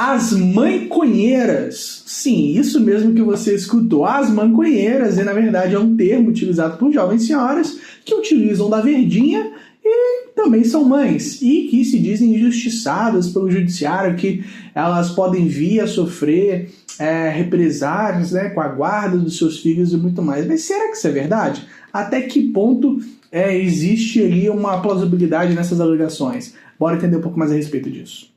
As manconheiras. Sim, isso mesmo que você escutou. As manconheiras, na verdade, é um termo utilizado por jovens senhoras que utilizam da verdinha e também são mães. E que se dizem injustiçadas pelo judiciário, que elas podem vir a sofrer represálias, né, com a guarda dos seus filhos e muito mais. Mas será que isso é verdade? Até que ponto existe ali uma plausibilidade nessas alegações? Bora entender um pouco mais a respeito disso.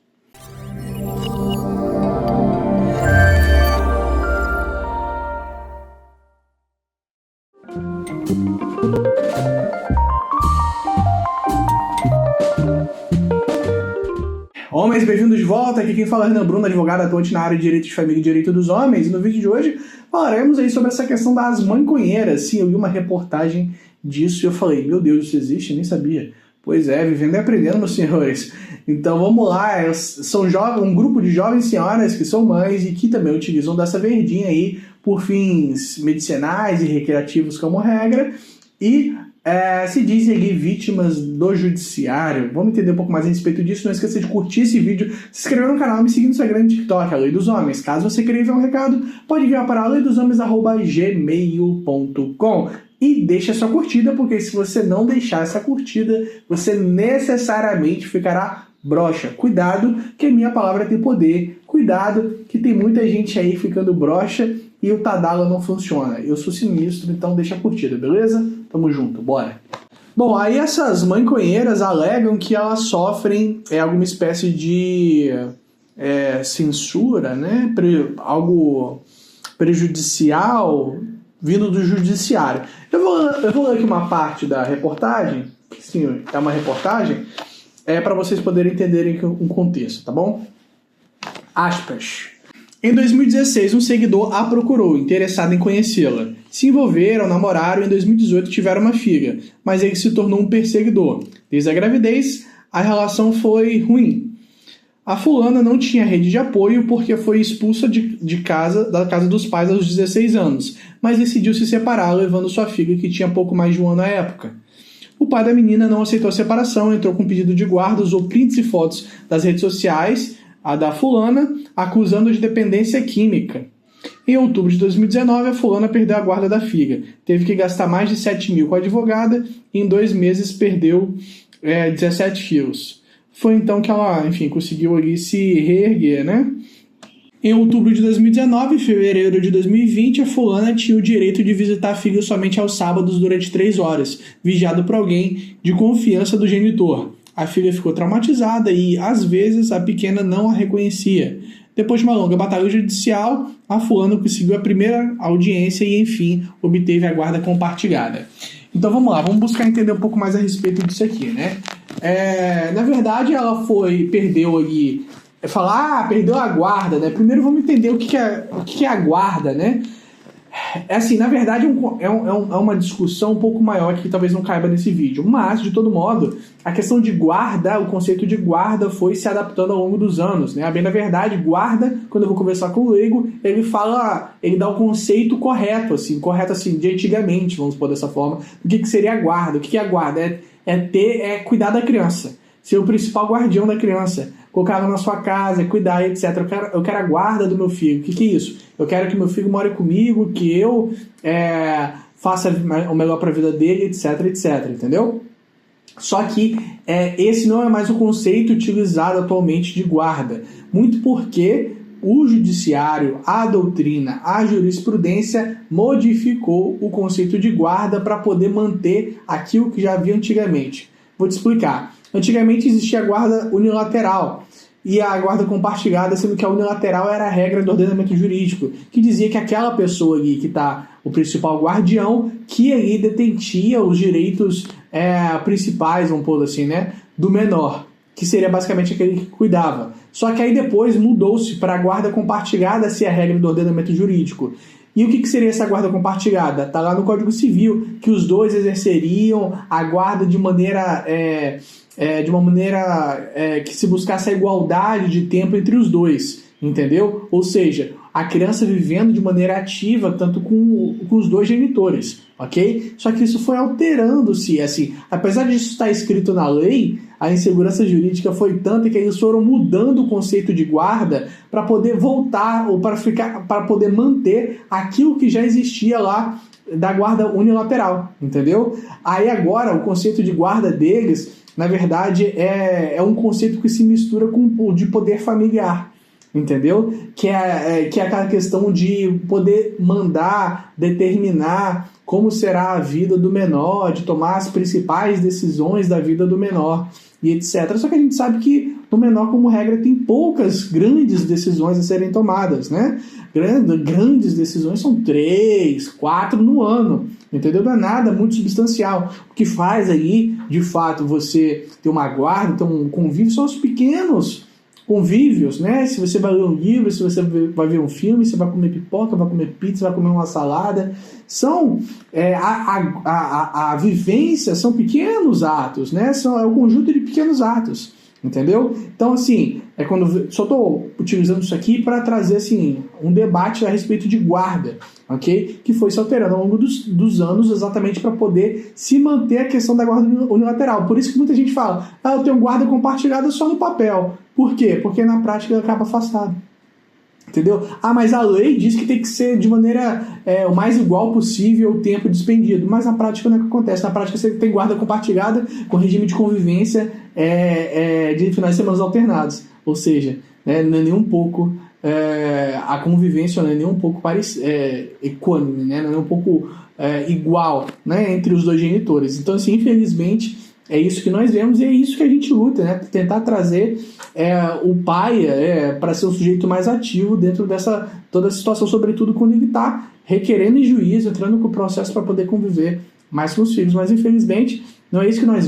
Homens, bem-vindos de volta. Aqui quem fala é Renan Bruno, advogado atuante na área de Direito de Família e Direito dos Homens. E no vídeo de hoje falaremos aí sobre essa questão das manconheiras. Sim, eu vi uma reportagem disso e eu falei, meu Deus, isso existe? Eu nem sabia. Pois é, vivendo e aprendendo, meus senhores. Então vamos lá, são um grupo de jovens senhoras que são mães e que também utilizam dessa verdinha aí por fins medicinais e recreativos como regra e se dizem ali vítimas do judiciário. Vamos entender um pouco mais a respeito disso. Não esqueça de curtir esse vídeo, se inscrever no canal e me seguir no Instagram e no TikTok, a Lei dos Homens. Caso você queira enviar um recado, pode enviar para aleidosHomens@gmail.com. E deixa sua curtida, porque se você não deixar essa curtida, você necessariamente ficará broxa. Cuidado, que a minha palavra tem poder. Cuidado, que tem muita gente aí ficando broxa e o Tadala não funciona. Eu sou sinistro, então deixa a curtida, beleza? Tamo junto, bora. Bom, aí essas manconheiras alegam que elas sofrem alguma espécie de censura, né? Algo prejudicial vindo do judiciário. Eu vou ler aqui uma parte da reportagem, que sim, é uma reportagem, para vocês poderem entenderem o contexto, tá bom? Aspas. Em 2016, um seguidor a procurou, interessado em conhecê-la. Se envolveram, namoraram e em 2018 tiveram uma filha, mas ele se tornou um perseguidor. Desde a gravidez, a relação foi ruim. A fulana não tinha rede de apoio porque foi expulsa da casa dos pais aos 16 anos, mas decidiu se separar, levando sua filha, que tinha pouco mais de um ano à época. O pai da menina não aceitou a separação, entrou com pedido de guarda, usou prints e fotos das redes sociais, a da fulana, acusando de dependência química. Em outubro de 2019, a fulana perdeu a guarda da filha. Teve que gastar mais de 7 mil com a advogada e em 2 meses perdeu 17 quilos. Foi então que ela, conseguiu ali se reerguer, né? Em outubro de 2019 e fevereiro de 2020, a fulana tinha o direito de visitar a filha somente aos sábados durante 3 horas, vigiado por alguém de confiança do genitor. A filha ficou traumatizada e, às vezes, a pequena não a reconhecia. Depois de uma longa batalha judicial, a fulana conseguiu a primeira audiência e, enfim, obteve a guarda compartilhada. Então vamos lá, vamos buscar entender um pouco mais a respeito disso aqui, né? Na verdade, ela perdeu ali... perdeu a guarda, né? Primeiro vamos entender o que é a guarda, né? Na verdade é uma discussão um pouco maior que talvez não caiba nesse vídeo, mas de todo modo a questão de guarda, o conceito de guarda foi se adaptando ao longo dos anos, né? Bem, na verdade, guarda, quando eu vou conversar com o leigo, ele dá o conceito correto de antigamente, vamos pôr dessa forma, do que seria a guarda. O que é a guarda? Cuidar da criança, ser o principal guardião da criança, colocar ela na sua casa, cuidar, etc. Eu quero a guarda do meu filho. O que é isso? Eu quero que meu filho more comigo, que eu faça o melhor para a vida dele, etc, etc. Entendeu? Só que esse não é mais o conceito utilizado atualmente de guarda. Muito porque o judiciário, a doutrina, a jurisprudência modificou o conceito de guarda para poder manter aquilo que já havia antigamente. Vou te explicar. Antigamente existia a guarda unilateral e a guarda compartilhada, sendo que a unilateral era a regra do ordenamento jurídico, que dizia que aquela pessoa ali que está o principal guardião, que ali detentia os direitos principais, vamos pôr assim, né, do menor, que seria basicamente aquele que cuidava. Só que aí depois mudou-se para a guarda compartilhada ser a regra do ordenamento jurídico. E o que seria essa guarda compartilhada? Está lá no Código Civil, que os dois exerceriam a guarda de maneira que se buscasse a igualdade de tempo entre os dois, entendeu? Ou seja, a criança vivendo de maneira ativa, tanto com os dois genitores, ok? Só que isso foi alterando-se, assim, apesar disso estar escrito na lei, a insegurança jurídica foi tanta que eles foram mudando o conceito de guarda para poder voltar ou para poder manter aquilo que já existia lá da guarda unilateral, entendeu? Aí agora o conceito de guarda deles, na verdade, é um conceito que se mistura com o de poder familiar, entendeu? Que é aquela questão de poder mandar, determinar como será a vida do menor, de tomar as principais decisões da vida do menor e etc. Só que a gente sabe que o menor, como regra, tem poucas grandes decisões a serem tomadas, né? Grandes decisões são 3, 4 no ano, entendeu? Não é nada muito substancial. O que faz aí, de fato, você ter uma guarda, ter um convívio, são os pequenos convívios, né? Se você vai ler um livro, se você vai ver um filme, você vai comer pipoca, vai comer pizza, vai comer uma salada. São a vivência, são pequenos atos, né? É um conjunto de pequenos atos, entendeu? Então, assim, só estou utilizando isso aqui para trazer assim, um debate a respeito de guarda, ok? Que foi se alterando ao longo dos anos exatamente para poder se manter a questão da guarda unilateral. Por isso que muita gente fala, eu tenho guarda compartilhada só no papel. Por quê? Porque na prática ele acaba afastado. Entendeu? Mas a lei diz que tem que ser de maneira o mais igual possível o tempo despendido. Mas na prática não é o que acontece. Na prática você tem guarda compartilhada com regime de convivência de finais de semana alternados. Ou seja, não é nem um pouco a convivência não é nem um pouco equânime, né? Não é nem um pouco igual, né? Entre os dois genitores. Então, assim, infelizmente, é isso que nós vemos e é isso que a gente luta, né? Tentar trazer o pai para ser o sujeito mais ativo dentro dessa toda a situação, sobretudo quando ele está requerendo em juízo, entrando com o processo para poder conviver mais com os filhos. Mas, infelizmente, não é isso que nós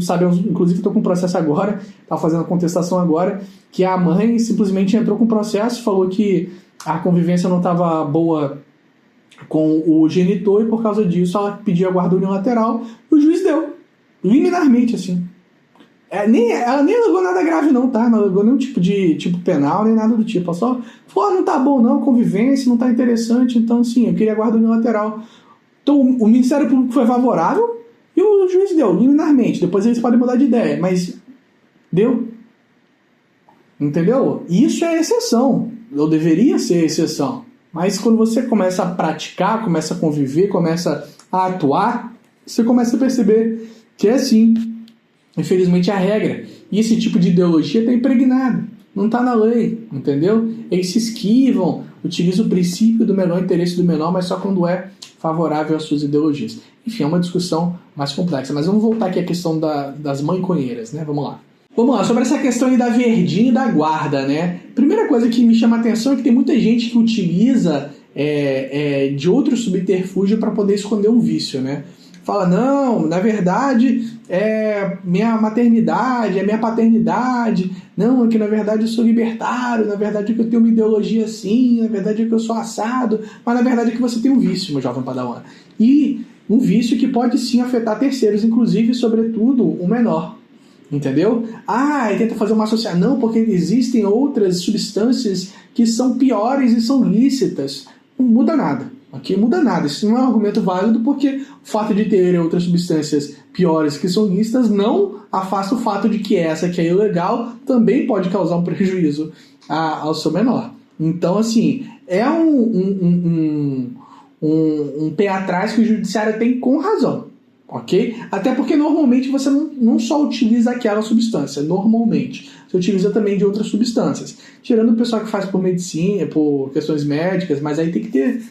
sabemos, inclusive estou com um processo agora, está fazendo a contestação agora, que a mãe simplesmente entrou com o processo, falou que a convivência não estava boa com o genitor e por causa disso ela pediu a guarda unilateral e o juiz deu. Liminarmente, assim. Ela nem alegou nada grave não, tá? Não alegou nenhum tipo penal, nem nada do tipo. Ela só falou, não tá bom não, convivência, não tá interessante, então sim, eu queria guarda unilateral. Então o Ministério Público foi favorável e o juiz deu, liminarmente. Depois eles podem mudar de ideia, mas deu. Entendeu? Isso é exceção. Ou deveria ser exceção. Mas quando você começa a praticar, começa a conviver, começa a atuar, você começa a perceber que é assim, infelizmente, é a regra. E esse tipo de ideologia está impregnado, não está na lei, entendeu? Eles se esquivam, utilizam o princípio do melhor interesse do menor, mas só quando é favorável às suas ideologias. Enfim, é uma discussão mais complexa. Mas vamos voltar aqui à questão das manconheiras, né? Vamos lá, sobre essa questão aí da verdinha e da guarda, né? Primeira coisa que me chama a atenção é que tem muita gente que utiliza de outro subterfúgio para poder esconder um vício, né? Fala, não, na verdade é minha maternidade, é minha paternidade, não, é que na verdade eu sou libertário, na verdade é que eu tenho uma ideologia assim, na verdade é que eu sou assado, mas na verdade é que você tem um vício, meu jovem padawan. E um vício que pode sim afetar terceiros, inclusive, sobretudo, o menor. Entendeu? E tenta fazer uma associação. Não, porque existem outras substâncias que são piores e são lícitas. Não muda nada. Aqui muda nada. Isso não é um argumento válido porque o fato de ter outras substâncias piores que são lícitas não afasta o fato de que essa que é ilegal também pode causar um prejuízo ao seu menor. Então, assim, é um pé atrás que o judiciário tem com razão. Ok? Até porque normalmente você não só utiliza aquela substância, normalmente. Você utiliza também de outras substâncias. Tirando o pessoal que faz por medicina, por questões médicas, mas aí tem que ter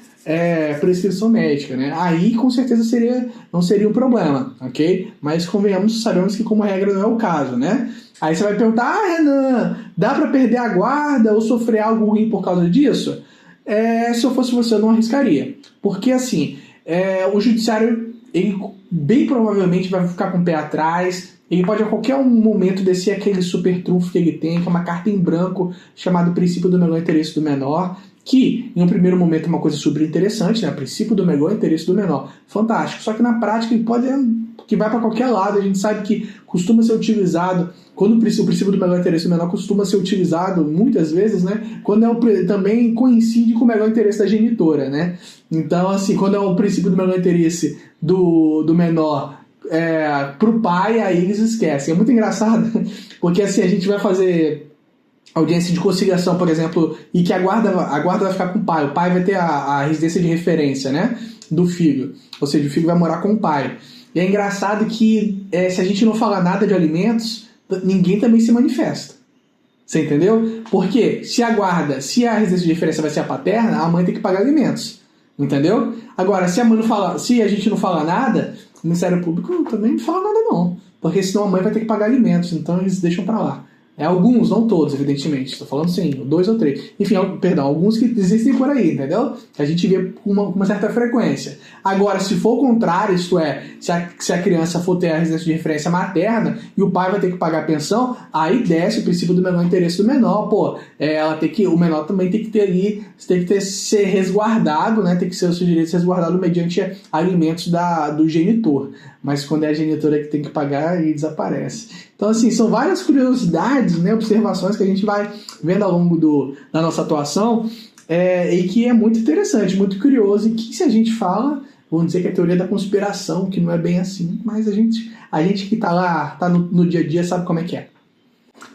prescrição médica, né? Aí com certeza não seria um problema, ok? Mas convenhamos, sabemos que como regra não é o caso, né? Aí você vai perguntar, Renan, dá para perder a guarda ou sofrer algo ruim por causa disso? Se eu fosse você, eu não arriscaria. Porque assim, o judiciário, ele bem provavelmente vai ficar com o pé atrás, ele pode a qualquer momento descer aquele super trunfo que ele tem, que é uma carta em branco chamado princípio do melhor interesse do menor, que em um primeiro momento é uma coisa super interessante, né? Princípio do melhor interesse do menor, fantástico, só que na prática ele que vai para qualquer lado. A gente sabe que costuma ser utilizado, quando o princípio do melhor interesse do menor costuma ser utilizado muitas vezes, né? Quando também coincide com o melhor interesse da genitora, né? Então, assim, quando é o princípio do melhor interesse do menor pro pai, aí eles esquecem. É muito engraçado, porque assim, a gente vai fazer audiência de conciliação, por exemplo, e que a guarda vai ficar com o pai vai ter a residência de referência, né, do filho, ou seja, o filho vai morar com o pai. E é engraçado que se a gente não falar nada de alimentos, ninguém também se manifesta. Você entendeu? Porque se a residência de referência vai ser a paterna, a mãe tem que pagar alimentos. Entendeu? Agora, se a gente não fala nada, o Ministério Público também não fala nada não. Porque senão a mãe vai ter que pagar alimentos, então eles deixam pra lá. Alguns, não todos, evidentemente. Estou falando sim, 2 ou 3. Enfim, alguns que existem por aí, entendeu? Que a gente vê com uma certa frequência. Agora, se for o contrário, isto é, se a criança for ter a residência de referência materna e o pai vai ter que pagar a pensão, aí desce o princípio do menor interesse do menor. Pô, o menor também tem que ter ali, tem que ser resguardado, né? Tem que ser o seu direito resguardado mediante alimentos do genitor. Mas quando é a genitora que tem que pagar, aí desaparece. Então, assim, são várias curiosidades, né, observações que a gente vai vendo ao longo da nossa atuação e que é muito interessante, muito curioso, e que se a gente fala, vamos dizer que é a teoria da conspiração, que não é bem assim, mas a gente que está lá, está no dia a dia, sabe como é que é.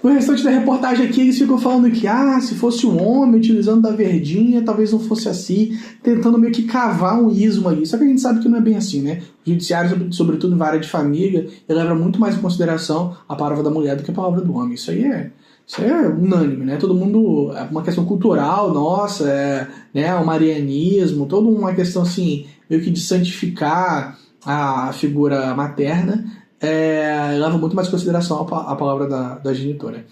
No restante da reportagem aqui, eles ficam falando que, se fosse um homem utilizando da verdinha, talvez não fosse assim, tentando meio que cavar um ismo ali. Só que a gente sabe que não é bem assim, né? O judiciário, sobretudo em área de família, ele leva muito mais em consideração a palavra da mulher do que a palavra do homem. Isso aí é unânime, né? Todo mundo, é uma questão cultural nossa, né? O marianismo, toda uma questão assim, meio que de santificar a figura materna, leva muito mais em consideração a palavra da genitora.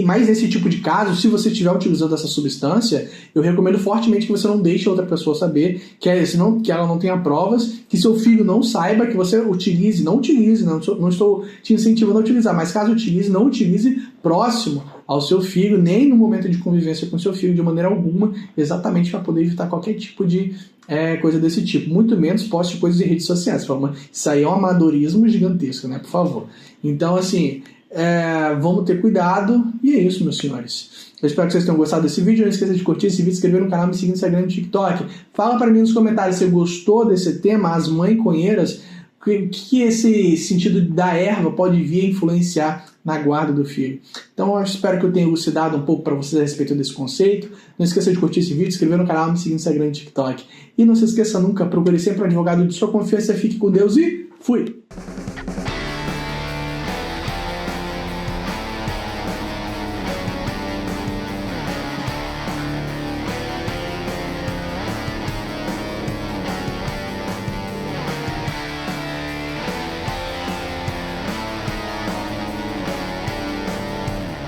Mas nesse tipo de caso, se você estiver utilizando essa substância, eu recomendo fortemente que você não deixe outra pessoa saber, que ela não tenha provas, que seu filho não saiba, que você utilize, não estou te incentivando a utilizar, mas caso utilize, não utilize próximo ao seu filho, nem no momento de convivência com seu filho, de maneira alguma, exatamente para poder evitar qualquer tipo de coisa desse tipo. Muito menos poste coisas em redes sociais. Isso aí é um amadorismo gigantesco, né? Por favor. Então, assim, vamos ter cuidado. E é isso, meus senhores. Eu espero que vocês tenham gostado desse vídeo. Não esqueça de curtir esse vídeo, se inscrever no canal, me seguir no Instagram e no TikTok. Fala para mim nos comentários se você gostou desse tema, as mãe-conheiras, que esse sentido da erva pode vir a influenciar na guarda do filho. Então eu espero que eu tenha elucidado um pouco para vocês a respeito desse conceito. Não esqueça de curtir esse vídeo, se inscrever no canal, me seguir no Instagram e TikTok. E não se esqueça nunca, procure sempre um advogado de sua confiança. Fique com Deus e fui!